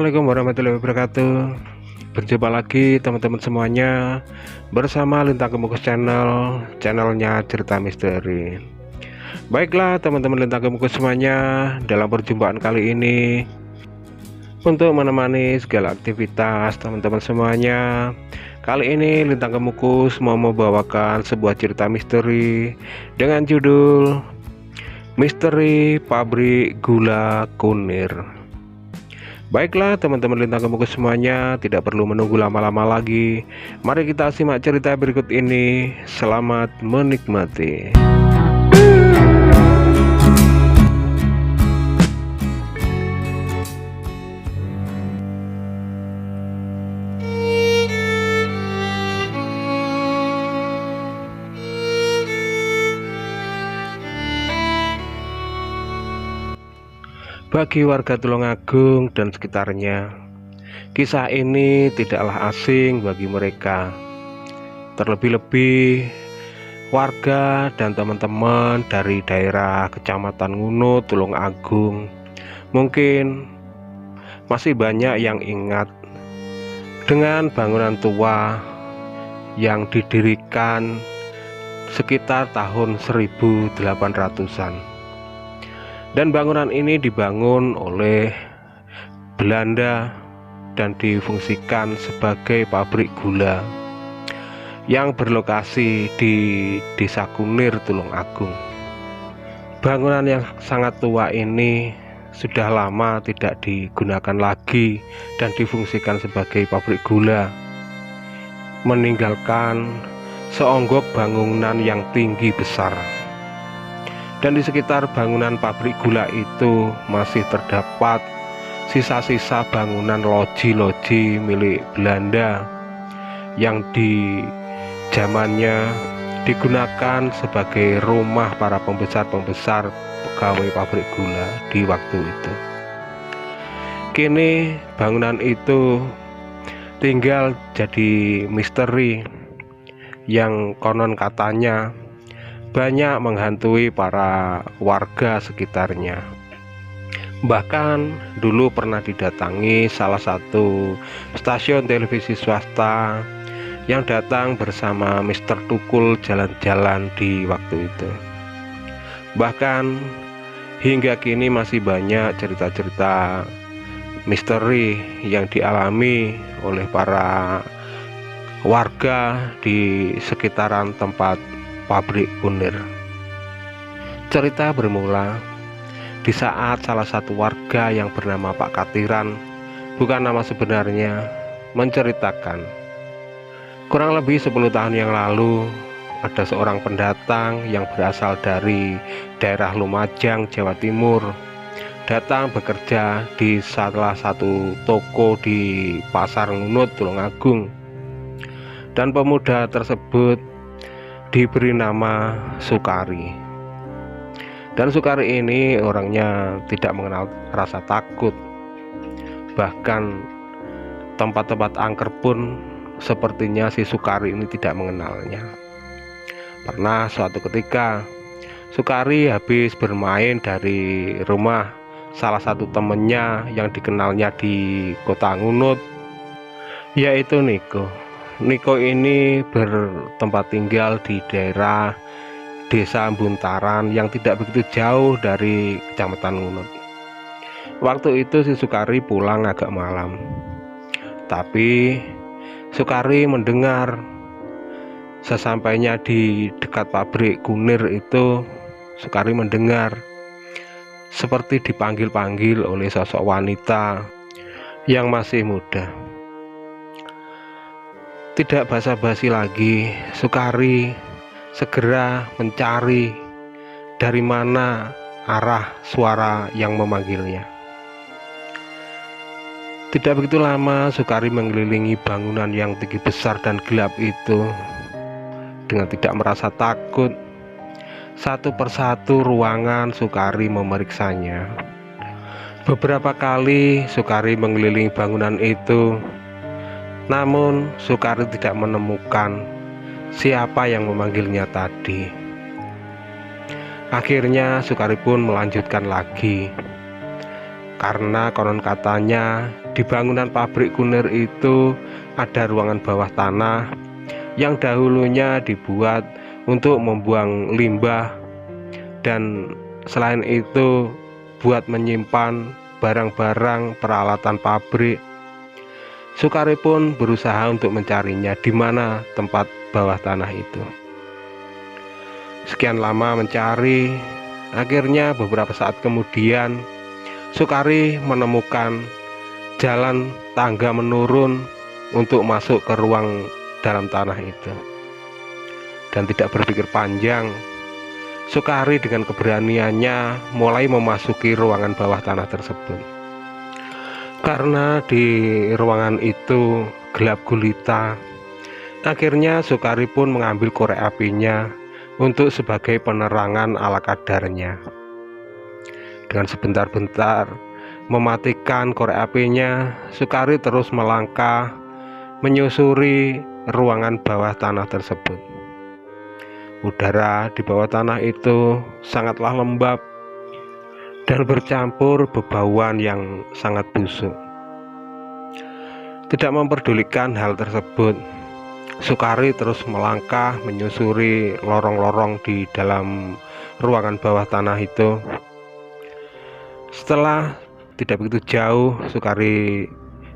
Assalamualaikum warahmatullahi wabarakatuh. Berjumpa lagi teman-teman semuanya bersama Lintang Kemukus channelnya cerita misteri. Baiklah teman-teman Lintang Kemukus semuanya, dalam perjumpaan kali ini untuk menemani segala aktivitas teman-teman semuanya, kali ini Lintang Kemukus mau membawakan sebuah cerita misteri dengan judul Misteri Pabrik Gula Kunir. Baiklah teman-teman Lintang Kemukus semuanya, tidak perlu menunggu lama-lama lagi. Mari kita simak cerita berikut ini. Selamat menikmati. Bagi warga Tulungagung dan sekitarnya, kisah ini tidaklah asing bagi mereka. Terlebih-lebih warga dan teman-teman dari daerah Kecamatan Ngunut, Tulungagung mungkin masih banyak yang ingat dengan bangunan tua yang didirikan sekitar tahun 1800-an. Dan bangunan ini dibangun oleh Belanda dan difungsikan sebagai pabrik gula yang berlokasi di Desa Kunir, Tulungagung. Bangunan yang sangat tua ini sudah lama tidak digunakan lagi dan difungsikan sebagai pabrik gula, meninggalkan seonggok bangunan yang tinggi besar. Dan di sekitar bangunan pabrik gula itu masih terdapat sisa-sisa bangunan loji-loji milik Belanda yang di zamannya digunakan sebagai rumah para pembesar-pembesar pegawai pabrik gula di waktu itu. Kini bangunan itu tinggal jadi misteri yang konon katanya banyak menghantui para warga sekitarnya. Bahkan dulu pernah didatangi salah satu stasiun televisi swasta yang datang bersama Mr. Tukul jalan-jalan di waktu itu. Bahkan hingga kini masih banyak cerita-cerita misteri yang dialami oleh para warga di sekitaran tempat pabrik kunir. Cerita bermula di saat salah satu warga yang bernama Pak Katiran, bukan nama sebenarnya, menceritakan kurang lebih 10 tahun yang lalu ada seorang pendatang yang berasal dari daerah Lumajang, Jawa Timur, datang bekerja di salah satu toko di Pasar Ngunut, Tulungagung. Dan pemuda tersebut diberi nama Sukari. Dan Sukari ini orangnya tidak mengenal rasa takut. Bahkan tempat-tempat angker pun sepertinya si Sukari ini tidak mengenalnya. Pernah suatu ketika Sukari habis bermain dari rumah salah satu temennya yang dikenalnya di kota Ngunut, yaitu Niko. Niko ini bertempat tinggal di daerah Desa Buntaran yang tidak begitu jauh dari Kecamatan Ngunut. Waktu itu si Sukari pulang agak malam. Tapi Sukari mendengar sesampainya di dekat pabrik kunir itu, Sukari mendengar seperti dipanggil-panggil oleh sosok wanita yang masih muda. Tidak basa-basi lagi, Sukari segera mencari dari mana arah suara yang memanggilnya. Tidak begitu lama, Sukari mengelilingi bangunan yang tinggi besar dan gelap itu dengan tidak merasa takut. Satu persatu ruangan Sukari memeriksanya. Beberapa kali Sukari mengelilingi bangunan itu, namun Sukari tidak menemukan siapa yang memanggilnya tadi. Akhirnya Sukari pun melanjutkan lagi, karena konon katanya di bangunan pabrik Kunir itu ada ruangan bawah tanah yang dahulunya dibuat untuk membuang limbah, dan selain itu buat menyimpan barang-barang peralatan pabrik. Sukari pun berusaha untuk mencarinya di mana tempat bawah tanah itu. Sekian lama mencari, akhirnya beberapa saat kemudian Sukari menemukan jalan tangga menurun untuk masuk ke ruang dalam tanah itu. Dan tidak berpikir panjang, Sukari dengan keberaniannya mulai memasuki ruangan bawah tanah tersebut. Karena di ruangan itu gelap gulita, akhirnya Sukari pun mengambil korek apinya untuk sebagai penerangan ala kadarnya. Dengan sebentar-bentar mematikan korek apinya, Sukari terus melangkah menyusuri ruangan bawah tanah tersebut. Udara di bawah tanah itu sangatlah lembab dan bercampur bebauan yang sangat busuk. Tidak memperdulikan hal tersebut, Sukari terus melangkah menyusuri lorong-lorong di dalam ruangan bawah tanah itu. Setelah tidak begitu jauh Sukari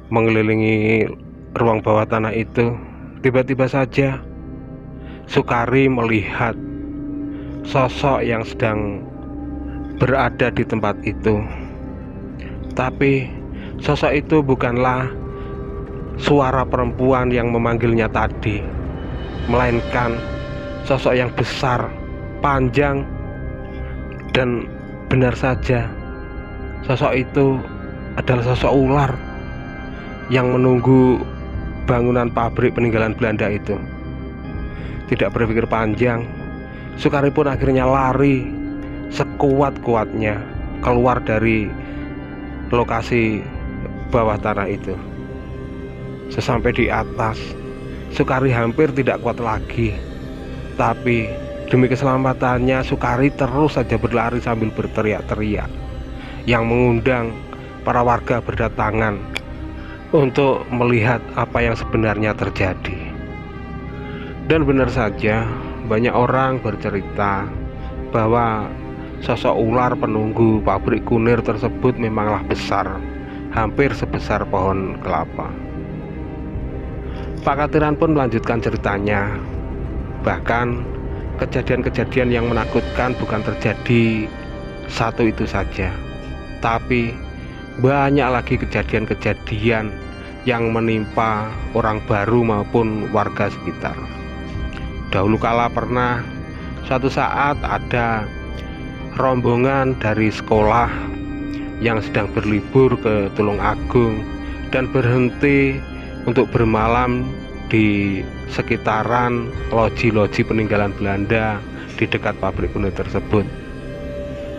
mengelilingi ruang bawah tanah itu, tiba-tiba saja Sukari melihat sosok yang sedang berada di tempat itu. Tapi sosok itu bukanlah suara perempuan yang memanggilnya tadi, melainkan sosok yang besar, panjang, dan benar saja sosok itu adalah sosok ular yang menunggu bangunan pabrik peninggalan Belanda itu. Tidak berpikir panjang, Sukari pun akhirnya lari sekuat-kuatnya keluar dari lokasi bawah tanah itu. Sesampai di atas, Sukari hampir tidak kuat lagi. Tapi demi keselamatannya, Sukari terus saja berlari sambil berteriak-teriak, yang mengundang para warga berdatangan untuk melihat apa yang sebenarnya terjadi. Dan benar saja, banyak orang bercerita bahwa sosok ular penunggu pabrik Kunir tersebut memanglah besar, hampir sebesar pohon kelapa. Pak Katiran pun melanjutkan ceritanya. Bahkan kejadian-kejadian yang menakutkan bukan terjadi satu itu saja, tapi banyak lagi kejadian-kejadian yang menimpa orang baru maupun warga sekitar. Dahulu kala pernah suatu saat ada rombongan dari sekolah yang sedang berlibur ke Tulungagung dan berhenti untuk bermalam di sekitaran loji-loji peninggalan Belanda di dekat pabrik Kunir tersebut.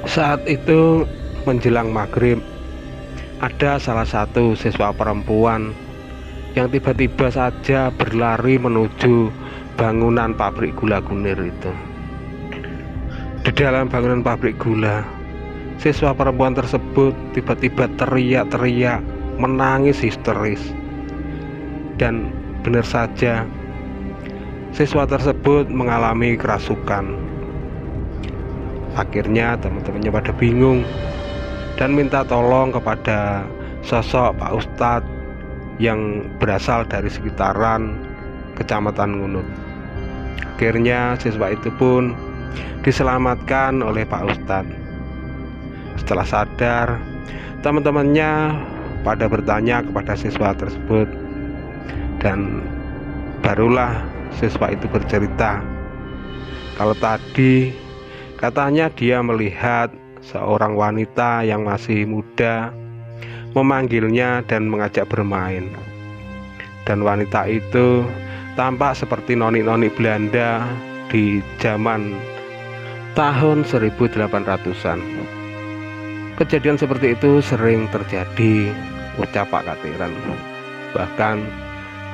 Saat itu menjelang maghrib, ada salah satu siswa perempuan yang tiba-tiba saja berlari menuju bangunan pabrik gula Kunir itu. Di dalam bangunan pabrik gula, siswa perempuan tersebut tiba-tiba teriak-teriak, menangis histeris. Dan benar saja, siswa tersebut mengalami kerasukan. Akhirnya teman-temannya pada bingung dan minta tolong kepada sosok Pak Ustadz yang berasal dari sekitaran Kecamatan Ngunut. Akhirnya siswa itu pun diselamatkan oleh Pak Ustadz. Setelah sadar, teman-temannya pada bertanya kepada siswa tersebut, dan barulah siswa itu bercerita kalau tadi katanya dia melihat seorang wanita yang masih muda memanggilnya dan mengajak bermain. Dan wanita itu tampak seperti noni-noni Belanda di zaman tahun 1800-an. Kejadian seperti itu sering terjadi, ucap Pak Katiran. Bahkan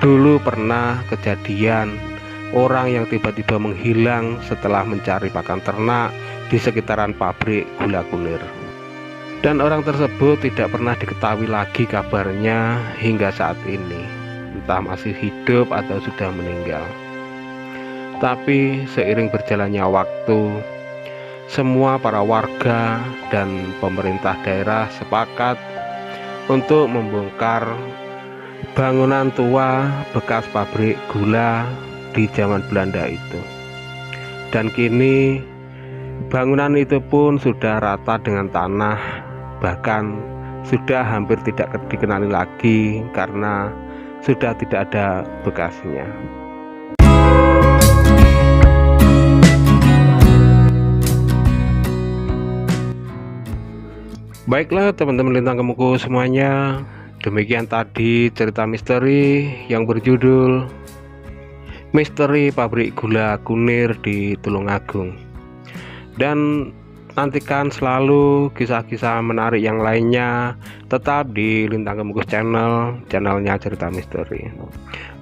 dulu pernah kejadian orang yang tiba-tiba menghilang setelah mencari pakan ternak di sekitaran pabrik gula Kunir. dan orang tersebut tidak pernah diketahui lagi kabarnya hingga saat ini, entah masih hidup atau sudah meninggal. Tapi seiring berjalannya waktu, semua para warga dan pemerintah daerah sepakat untuk membongkar bangunan tua bekas pabrik gula di zaman Belanda itu. Dan kini bangunan itu pun sudah rata dengan tanah, bahkan sudah hampir tidak dikenali lagi karena sudah tidak ada bekasnya. Baiklah teman-teman Lintang Kemuku semuanya, demikian tadi cerita misteri yang berjudul Misteri Pabrik Gula Kunir di Tulungagung. Dan nantikan selalu kisah-kisah menarik yang lainnya tetap di Lintang Kemukus channelnya Cerita Misteri.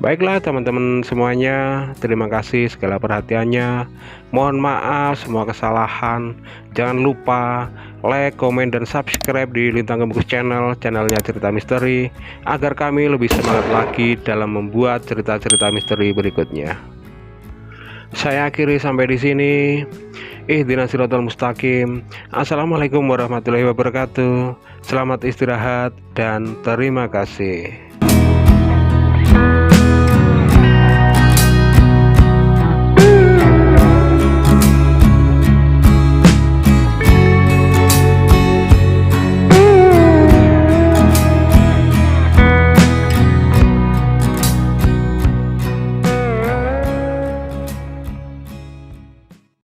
Baiklah teman-teman semuanya, terima kasih segala perhatiannya. Mohon maaf semua kesalahan. Jangan lupa like, komen, dan subscribe di Lintang Kemukus channelnya Cerita Misteri agar kami lebih semangat lagi dalam membuat cerita-cerita misteri berikutnya. Saya akhiri sampai di sini. Ihdinas siratal mustaqim. Assalamualaikum warahmatullahi wabarakatuh. Selamat istirahat dan terima kasih.